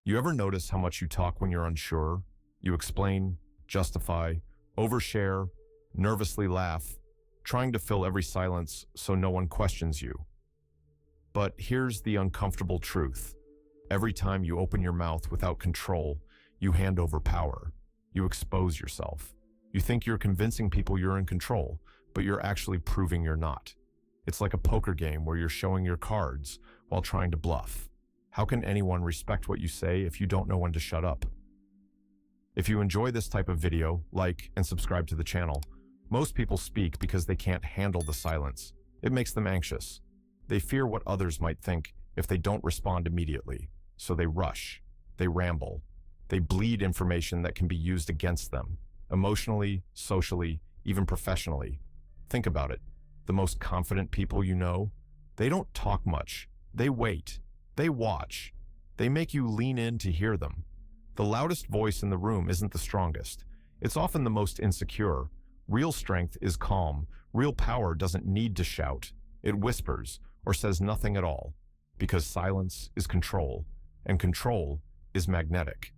You ever notice how much you talk when you're unsure? You explain, justify, overshare, nervously laugh, trying to fill every silence so no one questions you. But here's the uncomfortable truth. Every time you open your mouth without control, you hand over power. You expose yourself. You think you're convincing people you're in control, but you're actually proving you're not. It's like a poker game where you're showing your cards while trying to bluff. How can anyone respect what you say if you don't know when to shut up? If you enjoy this type of video, like and subscribe to the channel. Most people speak because they can't handle the silence. It makes them anxious. They fear what others might think if they don't respond immediately. So they rush, they ramble, they bleed information that can be used against them, emotionally, socially, even professionally. Think about it. The most confident people you know, they don't talk much. They wait. They watch. They make you lean in to hear them. The loudest voice in the room isn't the strongest. It's often the most insecure. Real strength is calm. Real power doesn't need to shout. It whispers or says nothing at all, because silence is control, and control is magnetic.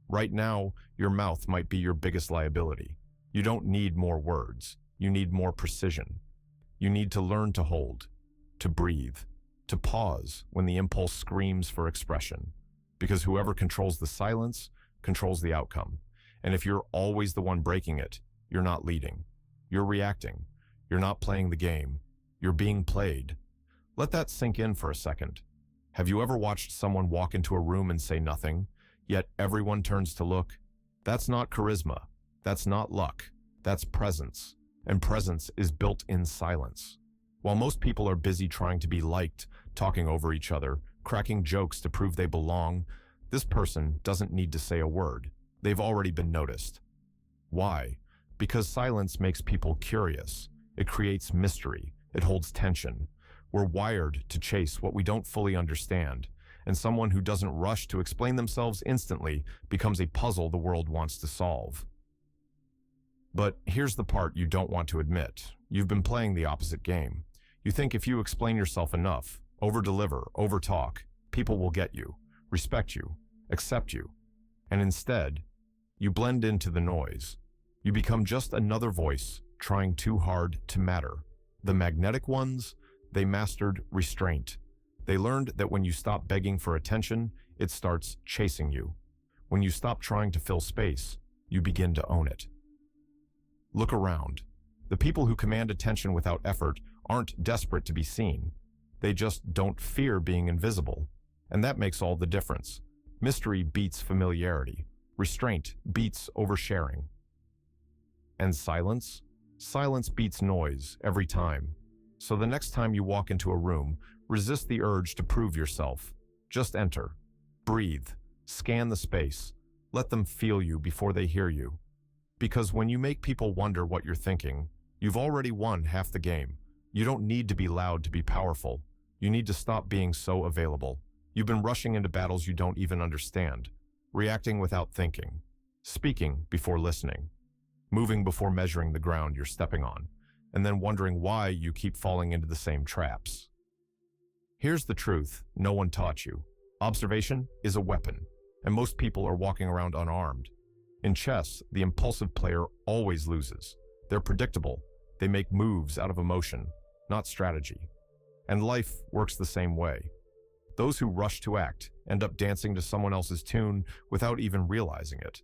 Right now, your mouth might be your biggest liability. You don't need more words. You need more precision. You need to learn to hold, to breathe, to pause when the impulse screams for expression. Because whoever controls the silence controls the outcome. And if you're always the one breaking it, you're not leading. You're reacting. You're not playing the game. You're being played. Let that sink in for a second. Have you ever watched someone walk into a room and say nothing, yet everyone turns to look? That's not charisma. That's not luck. That's presence. And presence is built in silence. While most people are busy trying to be liked, talking over each other, cracking jokes to prove they belong, this person doesn't need to say a word. They've already been noticed. Why? Because silence makes people curious. It creates mystery. It holds tension. We're wired to chase what we don't fully understand, and someone who doesn't rush to explain themselves instantly becomes a puzzle the world wants to solve. But here's the part you don't want to admit. You've been playing the opposite game. You think if you explain yourself enough, over-deliver, over-talk, people will get you, respect you, accept you. And instead, you blend into the noise. You become just another voice trying too hard to matter. The magnetic ones, they mastered restraint. They learned that when you stop begging for attention, it starts chasing you. When you stop trying to fill space, you begin to own it. Look around. The people who command attention without effort aren't desperate to be seen. They just don't fear being invisible. And that makes all the difference. Mystery beats familiarity. Restraint beats oversharing. And silence? Silence beats noise every time. So the next time you walk into a room, resist the urge to prove yourself. Just enter. Breathe. Scan the space. Let them feel you before they hear you. Because when you make people wonder what you're thinking, you've already won half the game. You don't need to be loud to be powerful. You need to stop being so available. You've been rushing into battles you don't even understand, reacting without thinking, speaking before listening, moving before measuring the ground you're stepping on, and then wondering why you keep falling into the same traps. Here's the truth no one taught you. Observation is a weapon, and most people are walking around unarmed. In chess, the impulsive player always loses. They're predictable. They make moves out of emotion, not strategy. And life works the same way. Those who rush to act end up dancing to someone else's tune without even realizing it.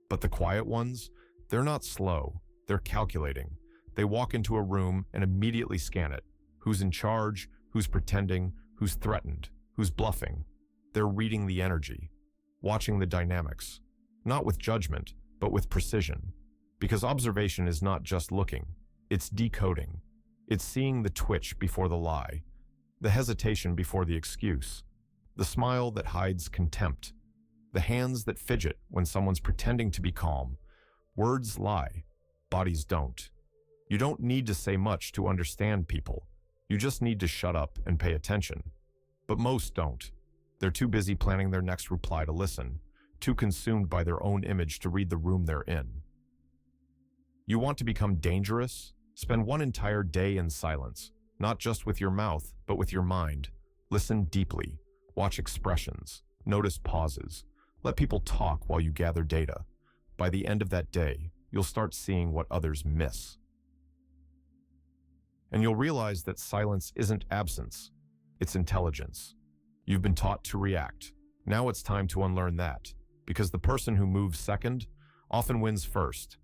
But the quiet ones, they're not slow. They're calculating. They walk into a room and immediately scan it. Who's in charge? Who's pretending? Who's threatened? Who's bluffing? They're reading the energy, watching the dynamics. Not with judgment, but with precision. Because observation is not just looking, it's decoding. It's seeing the twitch before the lie, the hesitation before the excuse, the smile that hides contempt, the hands that fidget when someone's pretending to be calm. Words lie, bodies don't. You don't need to say much to understand people. You just need to shut up and pay attention. But most don't. They're too busy planning their next reply to listen, too consumed by their own image to read the room they're in. You want to become dangerous? Spend one entire day in silence, not just with your mouth, but with your mind. Listen deeply, watch expressions, notice pauses, Let people talk while you gather data. By the end of that day, you'll start seeing what others miss. And you'll realize that silence isn't absence, it's intelligence. You've been taught to react. Now it's time to unlearn that, because the person who moves second often wins first.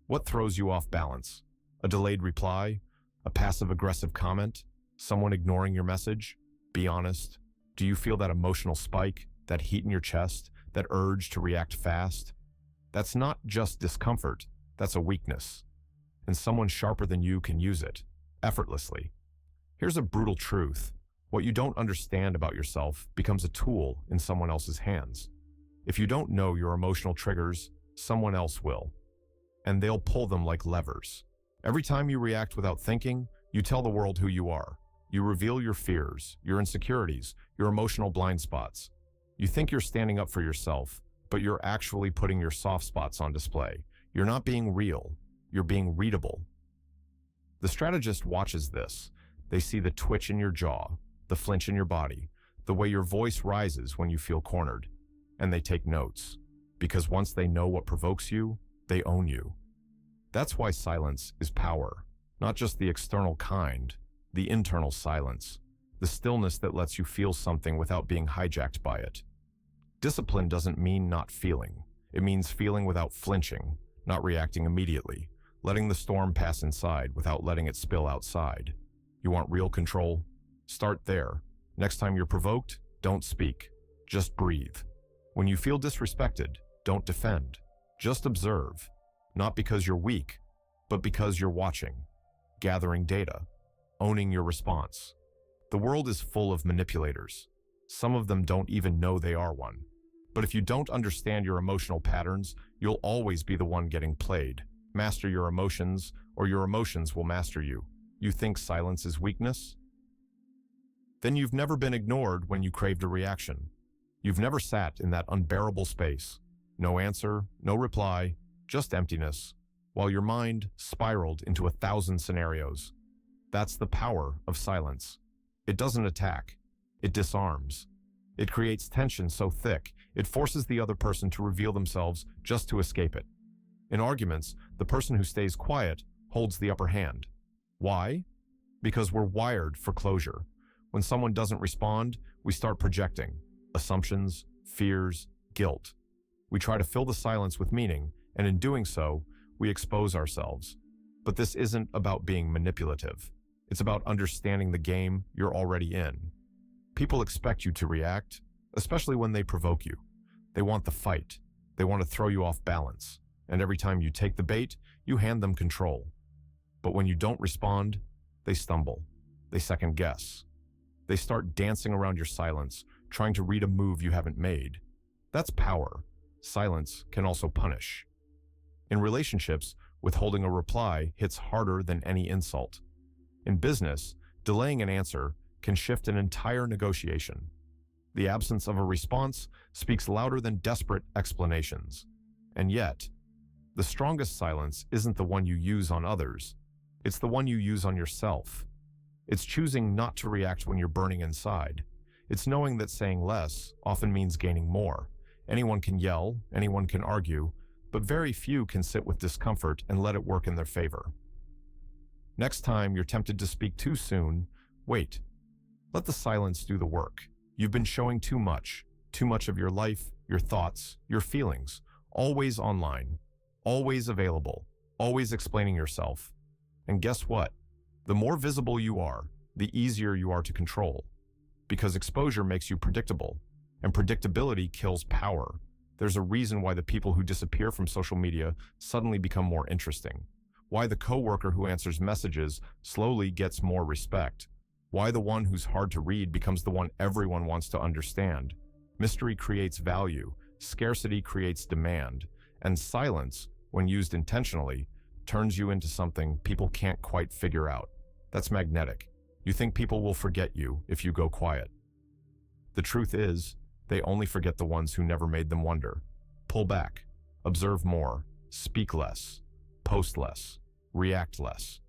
What throws you off balance? A delayed reply? A passive-aggressive comment? Someone ignoring your message? Be honest. Do you feel that emotional spike, that heat in your chest, that urge to react fast? That's not just discomfort, that's a weakness. And someone sharper than you can use it, effortlessly. Here's a brutal truth. What you don't understand about yourself becomes a tool in someone else's hands. If you don't know your emotional triggers, someone else will. And they'll pull them like levers. Every time you react without thinking, you tell the world who you are. You reveal your fears, your insecurities, your emotional blind spots. You think you're standing up for yourself, but you're actually putting your soft spots on display. You're not being real, you're being readable. The strategist watches this. They see the twitch in your jaw, the flinch in your body, the way your voice rises when you feel cornered. And they take notes, because once they know what provokes you, they own you. That's why silence is power, not just the external kind, the internal silence, the stillness that lets you feel something without being hijacked by it. Discipline doesn't mean not feeling. It means feeling without flinching, not reacting immediately, letting the storm pass inside without letting it spill outside. You want real control? Start there. Next time you're provoked, don't speak. Just breathe. When you feel disrespected, don't defend. Just observe. Not because you're weak, but because you're watching, gathering data, owning your response. The world is full of manipulators. Some of them don't even know they are one. But if you don't understand your emotional patterns, you'll always be the one getting played. Master your emotions, or your emotions will master you. You think silence is weakness? Then you've never been ignored when you craved a reaction. You've never sat in that unbearable space. No answer, no reply, just emptiness, while your mind spiraled into 1,000 scenarios. That's the power of silence. It doesn't attack. It disarms. It creates tension so thick, it forces the other person to reveal themselves just to escape it. In arguments, the person who stays quiet holds the upper hand. Why? Because we're wired for closure. When someone doesn't respond, we start projecting assumptions, fears, guilt. We try to fill the silence with meaning, and in doing so, we expose ourselves. But this isn't about being manipulative. It's about understanding the game you're already in. People expect you to react, especially when they provoke you. They want the fight. They want to throw you off balance. And every time you take the bait, you hand them control. But when you don't respond, they stumble. They second guess. They start dancing around your silence, trying to read a move you haven't made. That's power. Silence can also punish. In relationships, withholding a reply hits harder than any insult. In business, delaying an answer can shift an entire negotiation. The absence of a response speaks louder than desperate explanations. And yet, the strongest silence isn't the one you use on others. It's the one you use on yourself. It's choosing not to react when you're burning inside. It's knowing that saying less often means gaining more. Anyone can yell, anyone can argue, but very few can sit with discomfort and let it work in their favor. Next time you're tempted to speak too soon, wait. Let the silence do the work. You've been showing too much of your life, your thoughts, your feelings, always online, always available, always explaining yourself. And guess what? The more visible you are, the easier you are to control. Because exposure makes you predictable, and predictability kills power. There's a reason why the people who disappear from social media suddenly become more interesting. Why the coworker who answers messages slowly gets more respect. Why the one who's hard to read becomes the one everyone wants to understand. Mystery creates value, scarcity creates demand, and silence, when used intentionally, turns you into something people can't quite figure out. That's magnetic. You think people will forget you if you go quiet. The truth is, they only forget the ones who never made them wonder. Pull back, observe more, speak less, post less, react less.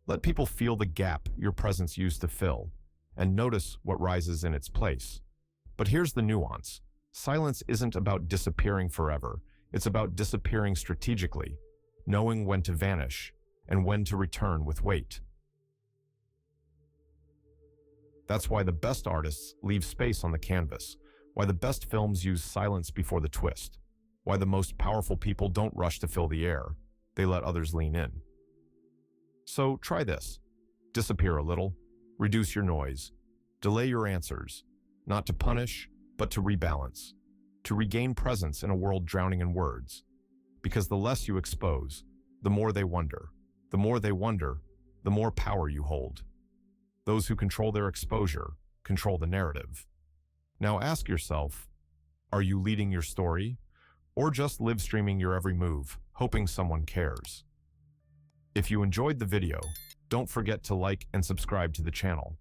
Let people feel the gap your presence used to fill, and notice what rises in its place. But here's the nuance. Silence isn't about disappearing forever. It's about disappearing strategically, knowing when to vanish and when to return with weight. That's why the best artists leave space on the canvas, why the best films use silence before the twist, why the most powerful people don't rush to fill the air. They let others lean in. So try this. Disappear a little, reduce your noise, delay your answers, not to punish, but to rebalance, to regain presence in a world drowning in words. Because the less you expose, the more they wonder. The more they wonder, the more power you hold. Those who control their exposure control the narrative. Now ask yourself, are you leading your story, or just live streaming your every move, hoping someone cares? If you enjoyed the video, don't forget to like and subscribe to the channel.